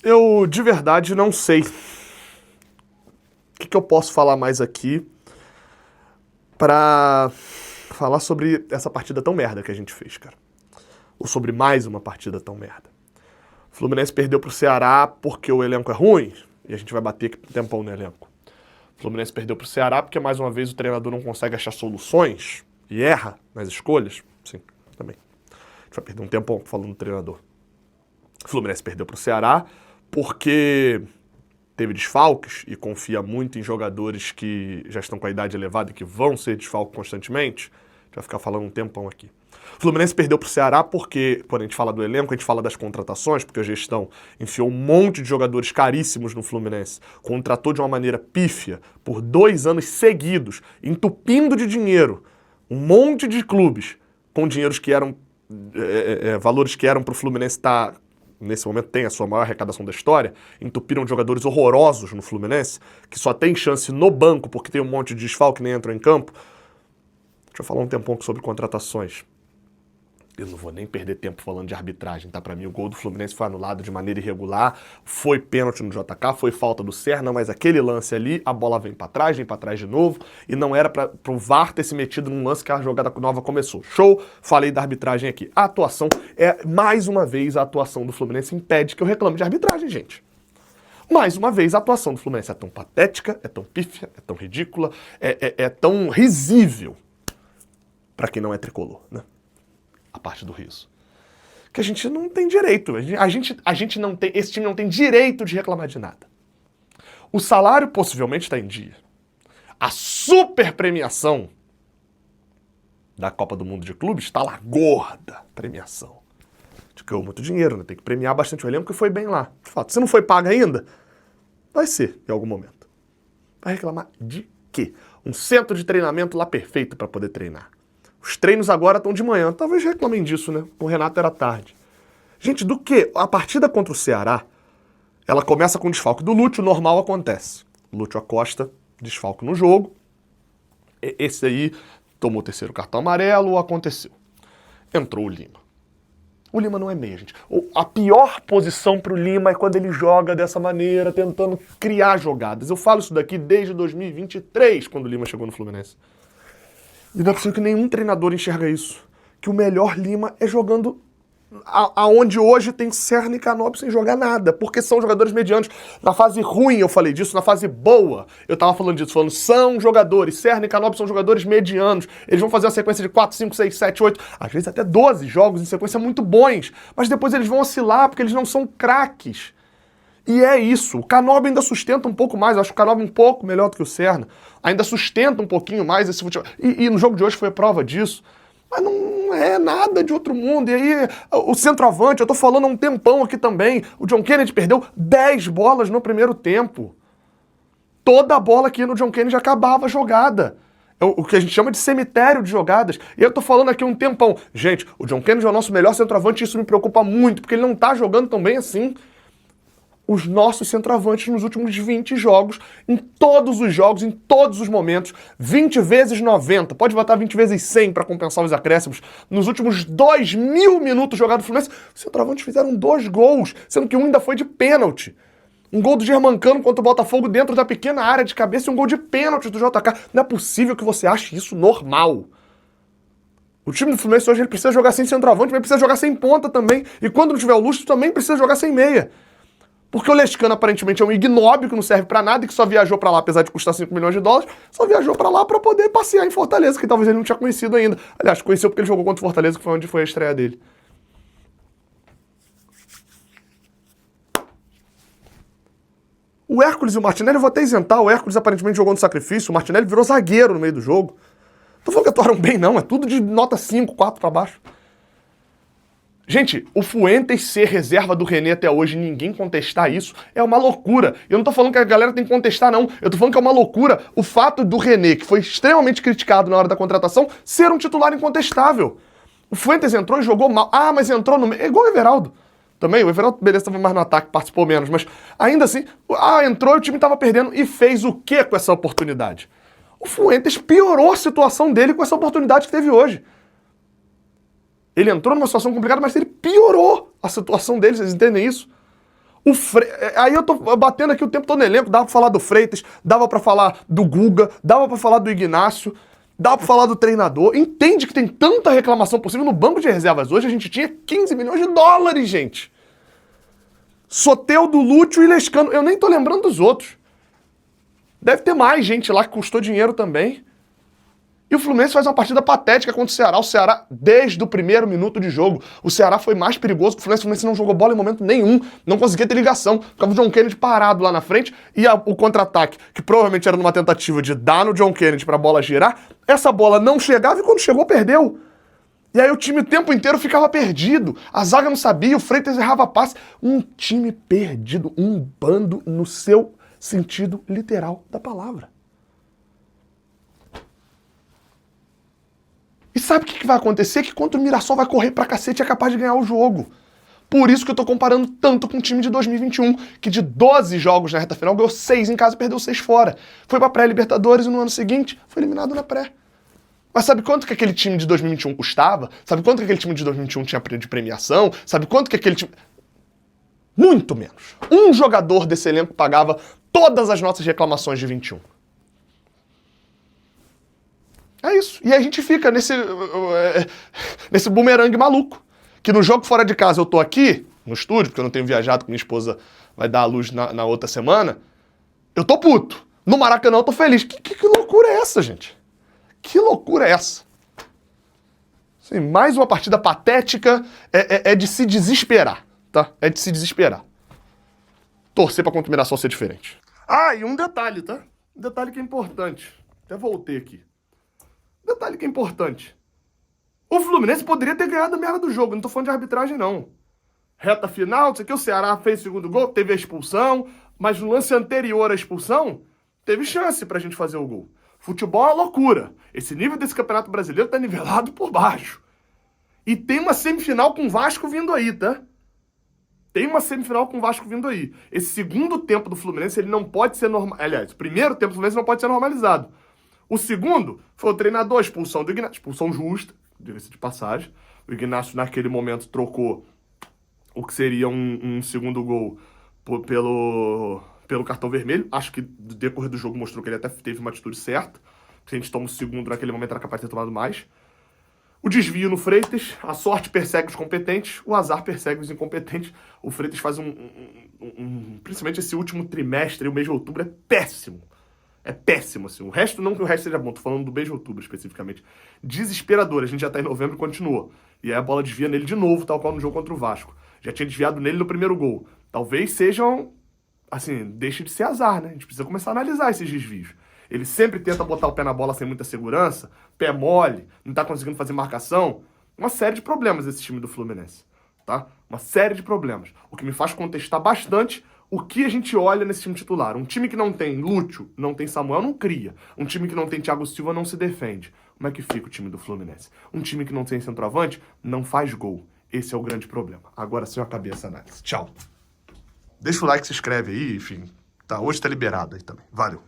Eu de verdade não sei. O que eu posso falar mais aqui pra falar sobre essa partida tão merda que a gente fez, cara? Ou sobre mais uma partida tão merda. O Fluminense perdeu pro Ceará porque o elenco é ruim, e a gente vai bater aqui um tempão no elenco. O Fluminense perdeu pro Ceará porque mais uma vez o treinador não consegue achar soluções e erra nas escolhas. Sim, também. A gente vai perder um tempão falando do treinador. O Fluminense perdeu pro Ceará porque teve desfalques e confia muito em jogadores que já estão com a idade elevada e que vão ser desfalques constantemente. A gente vai ficar falando um tempão aqui. O Fluminense perdeu pro Ceará porque, quando a gente fala do elenco, a gente fala das contratações, porque a gestão enfiou um monte de jogadores caríssimos no Fluminense, contratou de uma maneira pífia por 2 anos seguidos, entupindo de dinheiro um monte de clubes com dinheiros que eram valores que eram pro Fluminense estar nesse momento tem a sua maior arrecadação da história, entupiram de jogadores horrorosos no Fluminense, que só tem chance no banco porque tem um monte de desfalque que nem entram em campo. Deixa eu falar um tempão sobre contratações. Eu não vou nem perder tempo falando de arbitragem, tá? Pra mim o gol do Fluminense foi anulado de maneira irregular, foi pênalti no JK, foi falta do Serna, mas aquele lance ali, a bola vem pra trás de novo, e não era pro VAR ter se metido num lance que a jogada nova começou. Show? Falei da arbitragem aqui. A atuação mais uma vez, a atuação do Fluminense impede que eu reclame de arbitragem, gente. Mais uma vez, a atuação do Fluminense é tão patética, é tão pífia, é tão ridícula, é tão risível pra quem não é tricolor, né? A parte do riso. Que a gente não tem direito. A gente não tem. Esse time não tem direito de reclamar de nada. O salário possivelmente está em dia. A super premiação da Copa do Mundo de Clubes está lá, gorda premiação. A gente ganhou muito dinheiro, né? Tem que premiar bastante o elenco que foi bem lá. De fato, se não foi paga ainda, vai ser em algum momento. Vai reclamar de quê? Um centro de treinamento lá perfeito para poder treinar. Os treinos agora estão de manhã. Talvez reclamem disso, né? Com o Renato era tarde. Gente, do que? A partida contra o Ceará, ela começa com o desfalque do Lúcio, normal acontece. Lúcio Acosta, desfalque no jogo. Esse aí tomou o 3º cartão amarelo, aconteceu. Entrou o Lima. O Lima não é meia, gente. A pior posição pro Lima é quando ele joga dessa maneira, tentando criar jogadas. Eu falo isso daqui desde 2023, quando o Lima chegou no Fluminense. E não é possível que nenhum treinador enxerga isso. Que o melhor Lima é jogando aonde hoje tem Serna e Canóbio sem jogar nada. Porque são jogadores medianos. Na fase ruim eu falei disso, na fase boa eu tava falando disso. Falando, são jogadores. Serna e Canóbio são jogadores medianos. Eles vão fazer uma sequência de 4, 5, 6, 7, 8, às vezes até 12 jogos em sequência muito bons. Mas depois eles vão oscilar porque eles não são craques. E é isso. O Canóbio ainda sustenta um pouco mais. Eu acho o Canóbio um pouco melhor do que o Serna. Ainda sustenta um pouquinho mais esse futebol. E no jogo de hoje foi a prova disso. Mas não é nada de outro mundo. E aí, o centroavante, eu tô falando há um tempão aqui também. O John Kennedy perdeu 10 bolas no primeiro tempo. Toda a bola aqui no John Kennedy acabava a jogada. É o que a gente chama de cemitério de jogadas. E eu tô falando aqui há um tempão. Gente, o John Kennedy é o nosso melhor centroavante e isso me preocupa muito, porque ele não tá jogando tão bem assim. Os nossos centroavantes nos últimos 20 jogos, em todos os jogos, em todos os momentos, 20 vezes 90, pode botar 20 vezes 100 para compensar os acréscimos, nos últimos 2.000 minutos jogados no Fluminense, os centroavantes fizeram 2 gols, sendo que um ainda foi de pênalti. Um gol do Germancano contra o Botafogo dentro da pequena área de cabeça e um gol de pênalti do JK. Não é possível que você ache isso normal. O time do Fluminense hoje ele precisa jogar sem centroavante, mas precisa jogar sem ponta também. E quando não tiver o Lúcio, também precisa jogar sem meia. Porque o Lescano aparentemente é um ignóbil que não serve pra nada e que só viajou pra lá, apesar de custar 5 milhões de dólares, só viajou pra lá pra poder passear em Fortaleza, que talvez ele não tinha conhecido ainda. Aliás, conheceu porque ele jogou contra o Fortaleza, que foi onde foi a estreia dele. O Hércules e o Martinelli, eu vou até isentar, o Hércules aparentemente jogou no sacrifício, o Martinelli virou zagueiro no meio do jogo. Não tô falando que atuaram bem não, é tudo de nota 5, 4 pra baixo. Gente, o Fuentes ser reserva do René até hoje, ninguém contestar isso, é uma loucura. Eu não tô falando que a galera tem que contestar, não. Eu tô falando que é uma loucura o fato do René, que foi extremamente criticado na hora da contratação, ser um titular incontestável. O Fuentes entrou e jogou mal. Ah, mas entrou no meio. É igual o Everaldo. Também, o Everaldo, beleza, estava mais no ataque, participou menos, mas ainda assim, entrou e o time estava perdendo e fez o quê com essa oportunidade? O Fuentes piorou a situação dele com essa oportunidade que teve hoje. Ele entrou numa situação complicada, mas ele piorou a situação dele, vocês entendem isso? Aí eu tô batendo aqui o tempo todo no elenco, dava pra falar do Freitas, dava pra falar do Guga, dava pra falar do Ignacio, dava pra falar do treinador. Entende que tem tanta reclamação possível no banco de reservas hoje, a gente tinha 15 milhões de dólares, gente. Soteldo, Lúcio e Lescano. Eu nem tô lembrando dos outros. Deve ter mais gente lá que custou dinheiro também. E o Fluminense faz uma partida patética contra o Ceará. O Ceará, desde o primeiro minuto de jogo, o Ceará foi mais perigoso que o Fluminense. O Fluminense não jogou bola em momento nenhum. Não conseguia ter ligação. Ficava o John Kennedy parado lá na frente e o contra-ataque, que provavelmente era numa tentativa de dar no John Kennedy pra bola girar, essa bola não chegava e quando chegou, perdeu. E aí o time o tempo inteiro ficava perdido. A zaga não sabia, o Freitas errava passe. Um time perdido, um bando no seu sentido literal da palavra. E sabe o que vai acontecer? Que contra o Mirassol vai correr pra cacete e é capaz de ganhar o jogo. Por isso que eu tô comparando tanto com o time de 2021, que de 12 jogos na reta final ganhou 6 em casa e perdeu 6 fora. Foi pra pré-Libertadores e no ano seguinte foi eliminado na pré. Mas sabe quanto que aquele time de 2021 custava? Sabe quanto que aquele time de 2021 tinha de premiação? Sabe quanto que aquele time... Muito menos. Um jogador desse elenco pagava todas as nossas reclamações de 21. É isso. E aí a gente fica nesse bumerangue maluco. Que no jogo fora de casa eu tô aqui, no estúdio, porque eu não tenho viajado, que minha esposa vai dar a luz na outra semana. Eu tô puto. No Maracanã eu tô feliz. Que loucura é essa, gente? Que loucura é essa? Assim, mais uma partida patética, é de se desesperar, tá? É de se desesperar. Torcer pra contra o Mirassol ser diferente. Ah, e um detalhe, tá? Um detalhe que é importante. Até voltei aqui. Detalhe que é importante. O Fluminense poderia ter ganhado a merda do jogo. Não tô falando de arbitragem, não. Reta final, isso aqui, o Ceará fez o segundo gol, teve a expulsão, mas no lance anterior à expulsão, teve chance pra gente fazer o gol. Futebol é uma loucura. Esse nível desse Campeonato Brasileiro tá nivelado por baixo. E tem uma semifinal com o Vasco vindo aí, tá? Tem uma semifinal com o Vasco vindo aí. Esse segundo tempo do Fluminense, ele não pode ser normal. Aliás, o primeiro tempo do Fluminense não pode ser normalizado. O segundo foi o treinador, a expulsão do Ignacio. Expulsão justa, diga-se de passagem. O Ignacio, naquele momento, trocou o que seria um segundo gol pelo cartão vermelho. Acho que no decorrer do jogo mostrou que ele até teve uma atitude certa. Se a gente toma o segundo, naquele momento era capaz de ter tomado mais. O desvio no Freitas, a sorte persegue os competentes, o azar persegue os incompetentes. O Freitas faz principalmente esse último trimestre, o mês de outubro, é péssimo. É péssimo, assim. O resto, não que o resto seja bom, tô falando do mês de outubro especificamente. Desesperador, a gente já tá em novembro e continuou. E aí a bola desvia nele de novo, tal qual no jogo contra o Vasco. Já tinha desviado nele no primeiro gol. Talvez sejam, assim, deixe de ser azar, né? A gente precisa começar a analisar esses desvios. Ele sempre tenta botar o pé na bola sem muita segurança, pé mole, não tá conseguindo fazer marcação. Uma série de problemas esse time do Fluminense, tá? Uma série de problemas. O que me faz contestar bastante o que a gente olha nesse time titular. Um time que não tem Lúcio, não tem Samuel, não cria. Um time que não tem Thiago Silva, não se defende. Como é que fica o time do Fluminense? Um time que não tem centroavante, não faz gol. Esse é o grande problema. Agora sim eu acabei essa análise. Tchau. Deixa o like, se inscreve aí, enfim. Tá, hoje tá liberado aí também. Valeu.